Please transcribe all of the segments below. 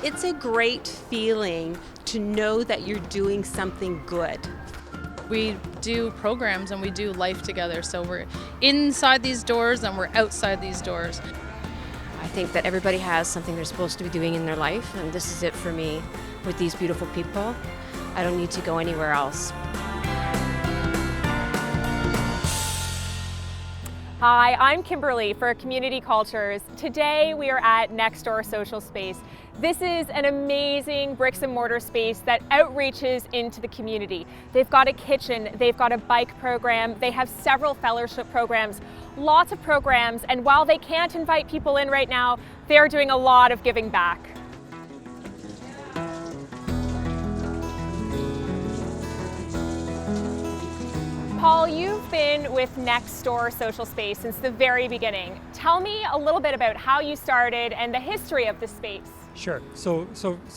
It's a great feeling to know that you're doing something good. We do programs and we do life together. So we're inside these doors and we're outside these doors. I think that everybody has something they're supposed to be doing in their life, and this is it for me with these beautiful people. I don't need to go anywhere else. Hi, I'm Kimberly for Community Cultures. Today we are at Next Door Social Space. This is an amazing bricks and mortar space that outreaches into the community. They've got a kitchen, they've got a bike program, they have several fellowship programs, lots of programs, and while they can't invite people in right now, they're doing a lot of giving back. Paul, you've been with Next Door Social Space since the very beginning. Tell me a little bit about how you started and the history of the space. Sure. So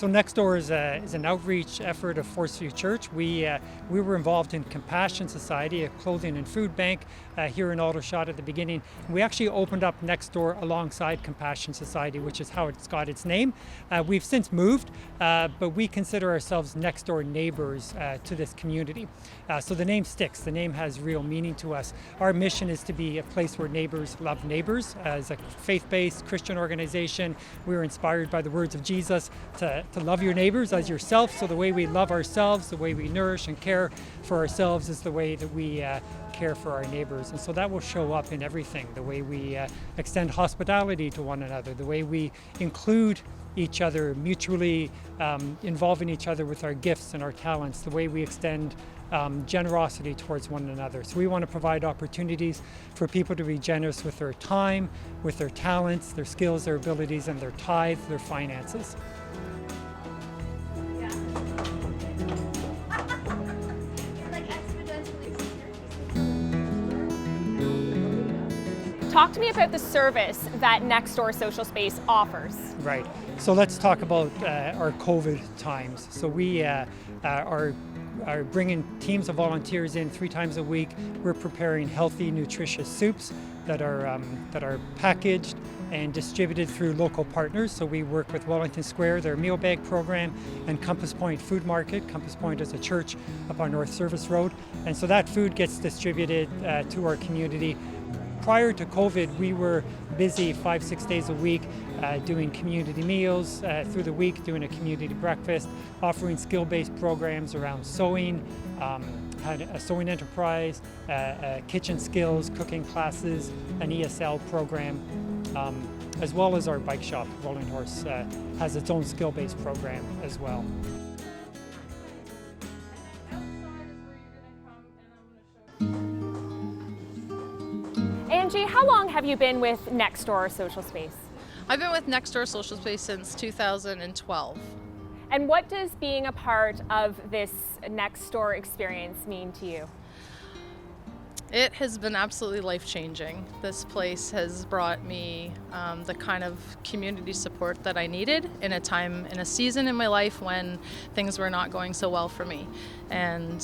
Next Door is an outreach effort of Forceview Church. We were involved in Compassion Society, a clothing and food bank here in Aldershot at the beginning. We actually opened up Next Door alongside Compassion Society, which is how it's got its name. We've since moved, but we consider ourselves next door neighbors to this community. So the name sticks. The name has real meaning to us. Our mission is to be a place where neighbors love neighbors. As a faith-based Christian organization, we were inspired by the words of Jesus to love your neighbors as yourself. So the way we love ourselves, the way we nourish and care for ourselves is the way that we care for our neighbors. And so that will show up in everything, the way we extend hospitality to one another, the way we include each other, mutually involving each other with our gifts and our talents, the way we extend generosity towards one another. So we want to provide opportunities for people to be generous with their time, with their talents, their skills, their abilities, and their tithe, their finances. Talk to me about the service that Next Door Social Space offers. Right. So let's talk about our COVID times. So we are bringing teams of volunteers in 3 times a week. We're preparing healthy, nutritious soups that are packaged and distributed through local partners. So we work with Wellington Square, their meal bag program, and Compass Point Food Market. Compass Point is a church up on North Service Road. And so that food gets distributed to our community. Prior to COVID, we were busy 5-6 days a week doing community meals through the week, doing a community breakfast, offering skill-based programs around sewing, had a sewing enterprise, kitchen skills, cooking classes, an ESL program, as well as our bike shop. Rolling Horse has its own skill-based program as well. Angie, how long have you been with Next Door Social Space? I've been with Next Door Social Space since 2012. And what does being a part of this Next Door experience mean to you? It has been absolutely life-changing. This place has brought me the kind of community support that I needed in a season in my life when things were not going so well for me. And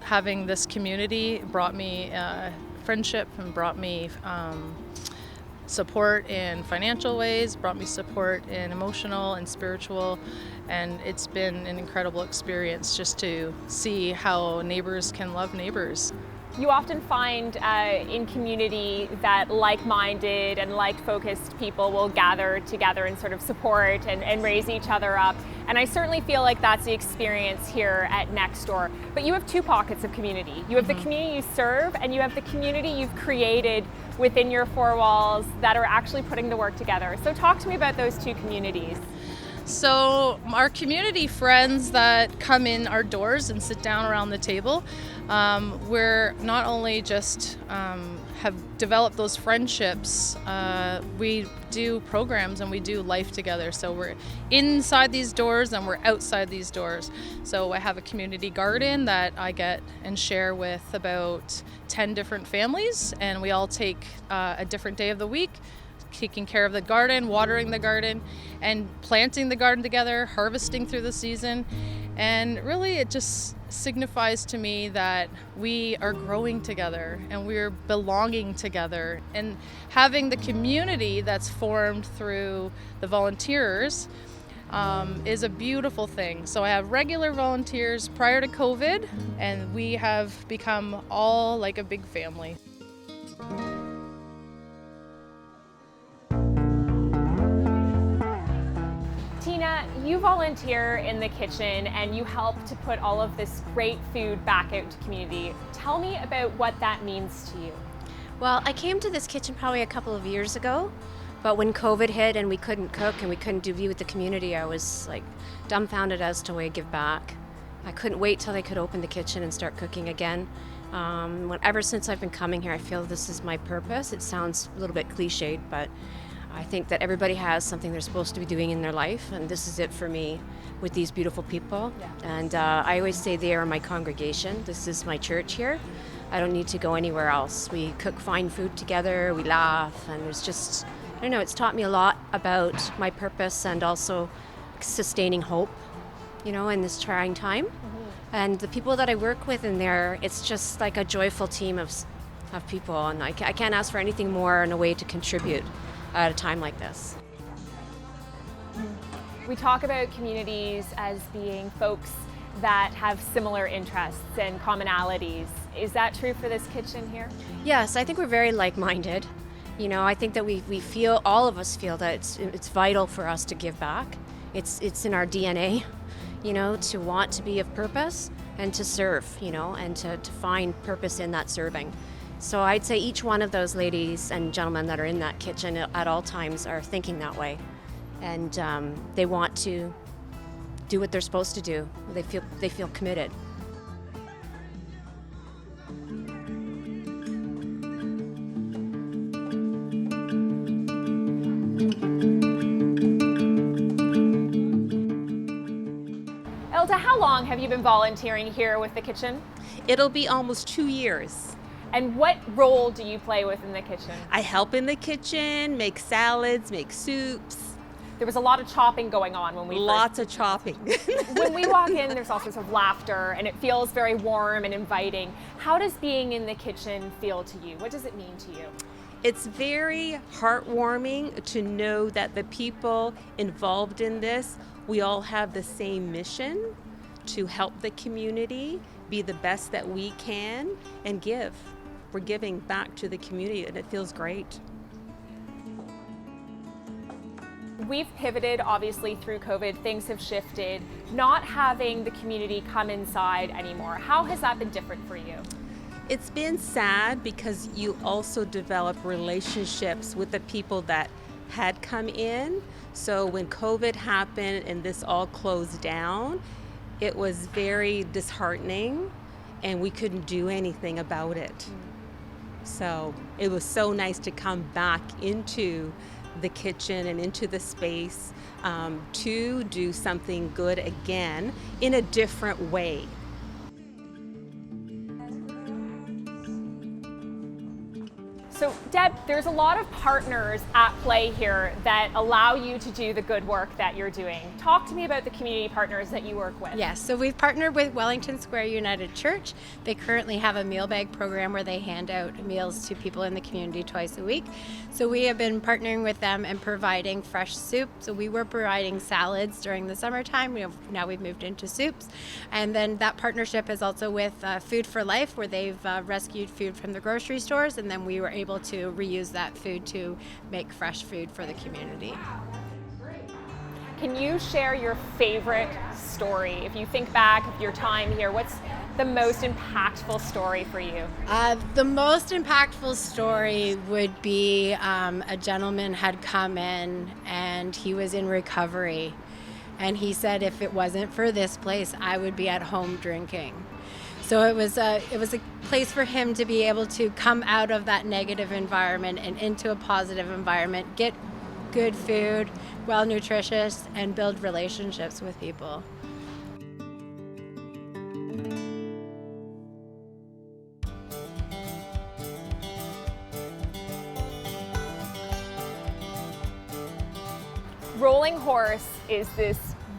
having this community brought me friendship and brought me support in financial ways, brought me support in emotional and spiritual, and it's been an incredible experience just to see how neighbors can love neighbors. You often find in community that like-minded and like-focused people will gather together and sort of support and raise each other up. And I certainly feel like that's the experience here at Next Door. But you have 2 pockets of community. You have the community you serve, and you have the community you've created within your 4 walls that are actually putting the work together. So talk to me about those 2 communities. So our community friends that come in our doors and sit down around the table, we're not only just have developed those friendships, we do programs and we do life together. So we're inside these doors and we're outside these doors. So I have a community garden that I get and share with about 10 different families, and we all take a different day of the week, taking care of the garden, watering the garden, and planting the garden together, harvesting through the season. And really it just signifies to me that we are growing together and we're belonging together, and having the community that's formed through the volunteers is a beautiful thing. So I have regular volunteers prior to COVID, and we have become all like a big family. Tina, you volunteer in the kitchen and you help to put all of this great food back out to community. Tell me about what that means to you. Well, I came to this kitchen probably a couple of years ago, but when COVID hit and we couldn't cook and we couldn't be with the community, I was like dumbfounded as to why I give back. I couldn't wait till they could open the kitchen and start cooking again. Ever since I've been coming here, I feel this is my purpose. It sounds a little bit cliched, but I think that everybody has something they're supposed to be doing in their life, and this is it for me with these beautiful people. Yeah. And I always say they are my congregation. This is my church here. I don't need to go anywhere else. We cook fine food together, we laugh, and it's just, I don't know, it's taught me a lot about my purpose and also sustaining hope, in this trying time. Mm-hmm. And the people that I work with in there, it's just like a joyful team of people, and I can't ask for anything more in a way to contribute at a time like this. We talk about communities as being folks that have similar interests and commonalities. Is that true for this kitchen here? Yes, I think we're very like-minded. I think that we feel, all of us feel that it's vital for us to give back. It's in our DNA, to want to be of purpose and to serve, and to find purpose in that serving. So I'd say each one of those ladies and gentlemen that are in that kitchen at all times are thinking that way. And they want to do what they're supposed to do. They feel committed. Elta, how long have you been volunteering here with the kitchen? It'll be almost 2 years. And what role do you play within the kitchen? I help in the kitchen, make salads, make soups. There was a lot of chopping going on when we Lots of chopping. When we walk in, there's all sorts of laughter, and it feels very warm and inviting. How does being in the kitchen feel to you? What does it mean to you? It's very heartwarming to know that the people involved in this, we all have the same mission to help the community, be the best that we can, and give. We're giving back to the community, and it feels great. We've pivoted, obviously, through COVID. Things have shifted. Not having the community come inside anymore. How has that been different for you? It's been sad because you also develop relationships with the people that had come in. So when COVID happened and this all closed down, it was very disheartening and we couldn't do anything about it. So it was so nice to come back into the kitchen and into the space to do something good again in a different way. So Deb, there's a lot of partners at play here that allow you to do the good work that you're doing. Talk to me about the community partners that you work with. Yes, so we've partnered with Wellington Square United Church. They currently have a meal bag program where they hand out meals to people in the community twice a week. So we have been partnering with them and providing fresh soup. So we were providing salads during the summertime. Now we've moved into soups. And then that partnership is also with Food for Life, where they've rescued food from the grocery stores, and then we were able to reuse that food to make fresh food for the community. Can you share your favorite story? If you think back of your time here, what's the most impactful story for you? The most impactful story would be a gentleman had come in and he was in recovery, and he said, if it wasn't for this place, I would be at home drinking. So it was a place for him to be able to come out of that negative environment and into a positive environment, get good food, well nutritious, and build relationships with people. Rolling Horse is this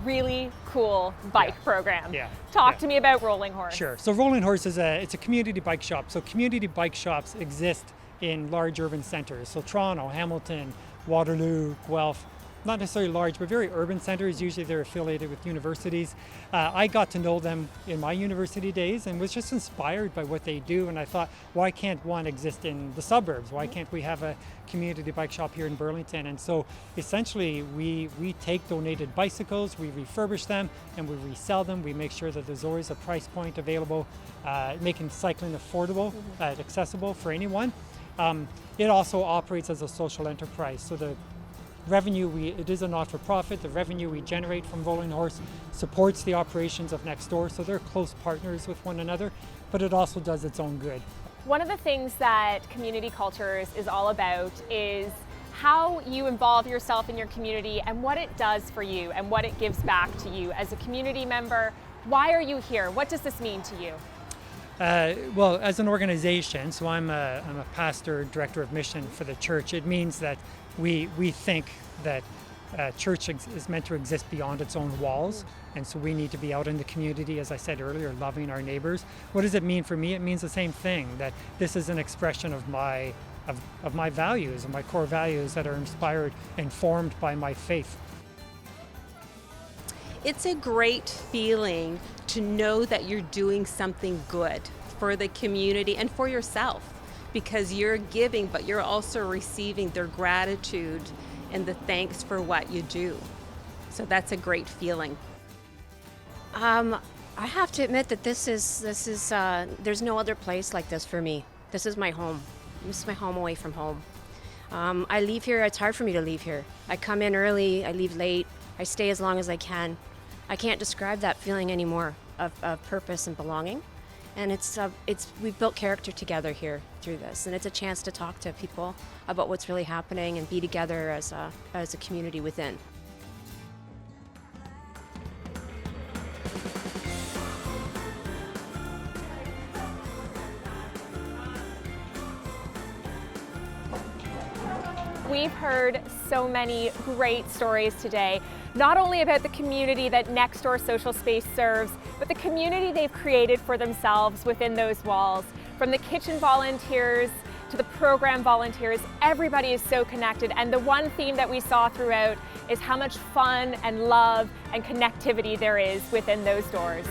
really cool bike program. Yeah. Talk to me about Rolling Horse. Sure. So Rolling Horse it's a community bike shop. So community bike shops exist in large urban centers. So Toronto, Hamilton, Waterloo, Guelph, not necessarily large, but very urban centers. Usually they're affiliated with universities. I got to know them in my university days and was just inspired by what they do. And I thought, why can't one exist in the suburbs? Why can't we have a community bike shop here in Burlington? And so essentially we take donated bicycles, we refurbish them, and we resell them. We make sure that there's always a price point available, making cycling affordable, accessible for anyone. It also operates as a social enterprise. So the revenue, it is a not-for-profit. The revenue we generate from Rolling Horse supports the operations of Next Door, so they're close partners with one another, but it also does its own good. One of the things that Community Cultures is all about is how you involve yourself in your community and what it does for you and what it gives back to you as a community member. Why are you here? What does this mean to you? Well, as an organization, so I'm a pastor, director of mission for the church. It means that we think that church is meant to exist beyond its own walls, and so we need to be out in the community, as I said earlier, loving our neighbors. What does it mean for me? It means the same thing, that this is an expression of my values and my core values that are inspired and formed by my faith. It's a great feeling to know that you're doing something good for the community and for yourself, because you're giving, but you're also receiving their gratitude and the thanks for what you do. So that's a great feeling. I have to admit that this is there's no other place like this for me. This is my home. This is my home away from home. I leave here, it's hard for me to leave here. I come in early, I leave late, I stay as long as I can. I can't describe that feeling anymore of purpose and belonging. And we've built character together here through this, and it's a chance to talk to people about what's really happening and be together as a community within. We've heard so many great stories today, not only about the community that Next Door Social Space serves, but the community they've created for themselves within those walls. From the kitchen volunteers to the program volunteers, everybody is so connected. And the one theme that we saw throughout is how much fun and love and connectivity there is within those doors.